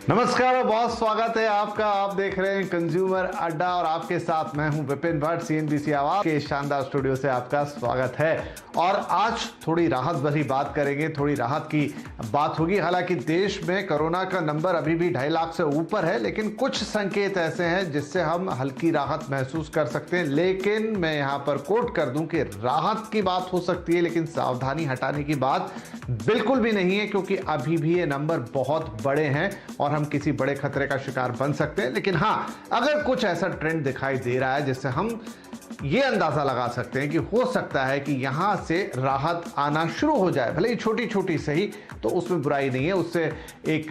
नमस्कार और बहुत स्वागत है आपका। आप देख रहे हैं कंज्यूमर अड्डा और आपके साथ मैं हूं विपिन भट्ट। सीएनबीसी आवाज के शानदार स्टूडियो से आपका स्वागत है। और आज थोड़ी राहत भरी बात करेंगे, थोड़ी राहत की बात होगी। हालांकि देश में कोरोना का नंबर अभी भी 2.5 लाख से ऊपर है, लेकिन कुछ संकेत ऐसे हैं जिससे हम हल्की राहत महसूस कर सकते हैं। लेकिन मैं यहां पर कोट कर दूं कि राहत की बात हो सकती है, लेकिन सावधानी हटाने की बात बिल्कुल भी नहीं है, क्योंकि अभी भी ये नंबर बहुत बड़े हैं और हम किसी बड़े खतरे का शिकार बन सकते हैं। लेकिन हां, अगर कुछ ऐसा ट्रेंड दिखाई दे रहा है जिससे हम ये अंदाजा लगा सकते हैं कि हो सकता है कि यहां से राहत आना शुरू हो जाए, भले ही छोटी छोटी सही, तो उसमें बुराई नहीं है। उससे एक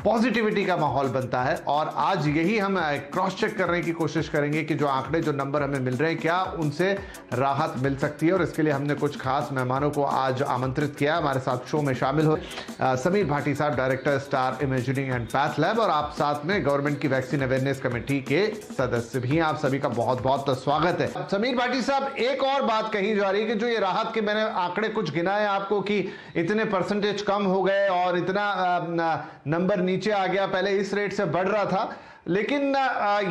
पॉजिटिविटी का माहौल बनता है। और आज यही हम क्रॉस चेक करने की कोशिश करेंगे कि जो आंकड़े, जो नंबर हमें मिल रहे हैं, क्या उनसे राहत मिल सकती है। और इसके लिए हमने कुछ खास मेहमानों को आज आमंत्रित किया। हमारे साथ शो में शामिल हो समीर भाटी साहब, director star imaging and path lab, और आप साथ में गवर्नमेंट की वैक्सीन अवेयरनेस कमेटी के सदस्य भी हैं। आप सभी का बहुत बहुत स्वागत है। समीर भाटी साहब, एक और बात कही जा रही है कि जो ये राहत के मैंने आंकड़े कुछ गिनाए आपको कि इतने परसेंटेज कम हो गए और इतना नंबर नीचे आ गया, पहले इस रेट से बढ़ रहा था, लेकिन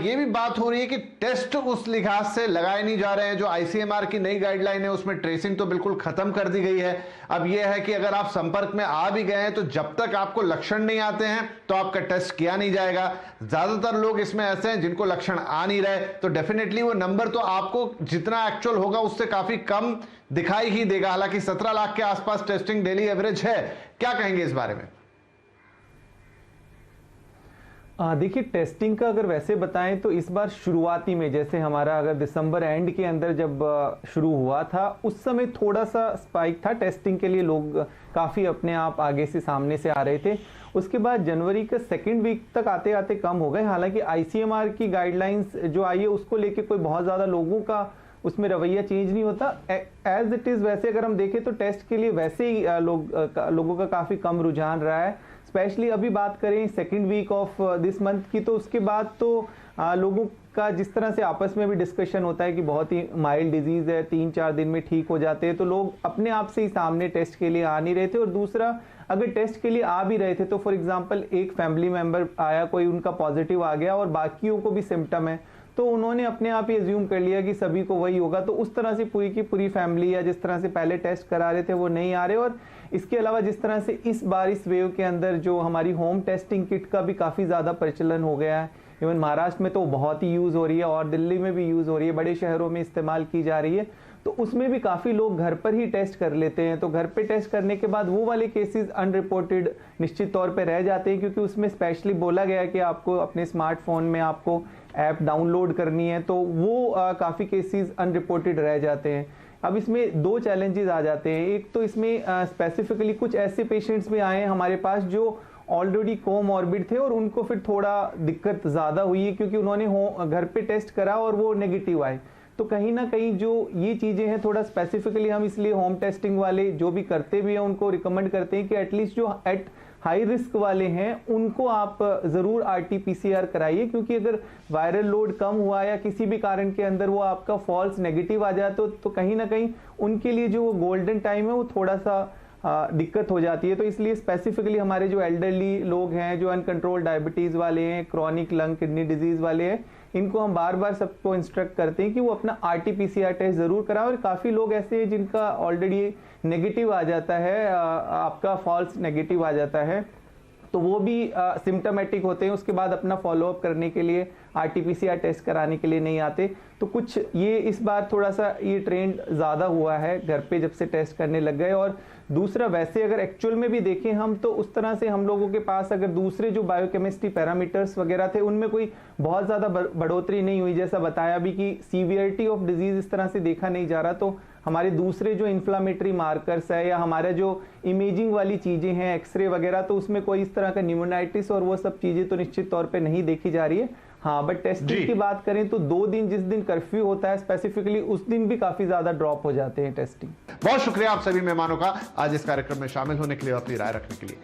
ये भी बात हो रही है कि टेस्ट उस लिहाज से लगाए नहीं जा रहे हैं। जो आईसीएमआर की नई गाइडलाइन है उसमें ट्रेसिंग तो बिल्कुल खत्म कर दी गई है। अब यह है कि अगर आप संपर्क में आ भी गए हैं तो जब तक आपको लक्षण नहीं आते हैं तो आपका टेस्ट किया नहीं जाएगा। ज्यादातर लोग इसमें ऐसे हैं जिनको लक्षण आ नहीं रहे, तो डेफिनेटली वो नंबर तो आपको जितना एक्चुअल होगा उससे काफी कम दिखाई ही देगा। हालांकि 17 लाख के आसपास टेस्टिंग डेली एवरेज है। क्या कहेंगे इस बारे में? देखिए, टेस्टिंग का अगर वैसे बताएं तो इस बार शुरुआती में, जैसे हमारा अगर दिसंबर एंड के अंदर जब शुरू हुआ था, उस समय थोड़ा सा स्पाइक था टेस्टिंग के लिए। लोग काफ़ी अपने आप आगे से सामने से आ रहे थे। उसके बाद जनवरी के सेकेंड वीक तक आते आते कम हो गए। हालांकि आईसीएमआर की गाइडलाइंस जो आई है उसको लेके कोई बहुत ज़्यादा लोगों का उसमें रवैया चेंज नहीं होता। एज इट इज़ वैसे अगर हम देखें तो टेस्ट के लिए वैसे ही लोगों का काफ़ी कम रुझान रहा है। स्पेशली अभी बात करें second week of this month की, तो उसके बाद तो लोगों का जिस तरह से आपस में भी डिस्कशन होता है कि बहुत ही माइल्ड डिजीज़ है, 3-4 दिन में ठीक हो जाते हैं, तो लोग अपने आप से ही सामने टेस्ट के लिए आ नहीं रहे थे। और दूसरा, अगर टेस्ट के लिए आ भी रहे थे तो फॉर एग्जांपल एक फैमिली मेंबर आया, कोई उनका पॉजिटिव आ गया और बाकियों को भी सिम्टम है, तो उन्होंने अपने आप ही एज्यूम कर लिया कि सभी को वही होगा। तो उस तरह से पूरी की पूरी फैमिली या जिस तरह से पहले टेस्ट करा रहे थे वो नहीं आ रहे। और इसके अलावा जिस तरह से इस बार इस वेव के अंदर जो हमारी होम टेस्टिंग किट का भी काफ़ी ज़्यादा प्रचलन हो गया है। इवन महाराष्ट्र में तो बहुत ही यूज़ हो रही है और दिल्ली में भी यूज़ हो रही है, बड़े शहरों में इस्तेमाल की जा रही है। तो उसमें भी काफ़ी लोग घर पर ही टेस्ट कर लेते हैं। तो घर पे टेस्ट करने के बाद वो वाले केसेस अनरिपोर्टेड निश्चित तौर पे रह जाते हैं, क्योंकि उसमें स्पेशली बोला गया है कि आपको अपने स्मार्टफोन में आपको ऐप डाउनलोड करनी है, तो वो काफ़ी केसेस अनरिपोर्टेड रह जाते हैं। अब इसमें दो चैलेंजेस आ जाते हैं। एक तो इसमें स्पेसिफिकली कुछ ऐसे पेशेंट्स भी आए हैं हमारे पास जो ऑलरेडी कोमॉर्बिड थे और उनको फिर थोड़ा दिक्कत ज़्यादा हुई है, क्योंकि उन्होंने घर पे टेस्ट करा और वो नेगेटिव आए। तो कहीं ना कहीं जो ये चीज़ें हैं, थोड़ा स्पेसिफिकली हम इसलिए होम टेस्टिंग वाले जो भी करते भी हैं उनको रिकमेंड करते हैं कि एटलीस्ट जो एट हाई रिस्क वाले हैं उनको आप ज़रूर RT-PCR कराइए, क्योंकि अगर वायरल लोड कम हुआ या किसी भी कारण के अंदर वो आपका फॉल्स नेगेटिव आ जाए तो कहीं ना कहीं उनके लिए जो वो गोल्डन टाइम है वो थोड़ा सा दिक्कत हो जाती है। तो इसलिए स्पेसिफिकली हमारे जो एल्डरली लोग हैं, जो अनकंट्रोल डायबिटीज़ वाले हैं, क्रॉनिक लंग किडनी डिजीज़ वाले हैं, इनको हम बार बार सबको इंस्ट्रक्ट करते हैं कि वो अपना RT-PCR टेस्ट ज़रूर कराएं। और काफ़ी लोग ऐसे हैं जिनका ऑलरेडी नेगेटिव आ जाता है, आपका फॉल्स नेगेटिव आ जाता है, तो वो भी सिम्टोमेटिक होते हैं, उसके बाद अपना फॉलोअप करने के लिए RT-PCR टेस्ट कराने के लिए नहीं आते। तो कुछ ये इस बार थोड़ा सा ये ट्रेंड ज़्यादा हुआ है घर पे जब से टेस्ट करने लग गए। और दूसरा, वैसे अगर एक्चुअल में भी देखें हम, तो उस तरह से हम लोगों के पास अगर दूसरे जो बायोकेमिस्ट्री पैरामीटर्स वगैरह थे उनमें कोई बहुत ज़्यादा बढ़ोतरी नहीं हुई। जैसा बताया भी कि सीवियरिटी ऑफ डिजीज़ इस तरह से देखा नहीं जा रहा। तो हमारे दूसरे जो इन्फ्लामेटरी मार्कर्स है या हमारा जो इमेजिंग वाली चीज़ें हैं, एक्सरे वगैरह, तो उसमें कोई इस तरह का न्यूमोनाइटिस और वो सब चीज़ें तो निश्चित तौर पे नहीं देखी जा रही है। हाँ, बट टेस्टिंग की बात करें तो 2 दिन जिस दिन कर्फ्यू होता है स्पेसिफिकली, उस दिन भी काफ़ी ज़्यादा ड्रॉप हो जाते हैं टेस्टिंग। बहुत शुक्रिया आप सभी मेहमानों का आज इस कार्यक्रम में शामिल होने के लिए, अपनी राय रखने के लिए।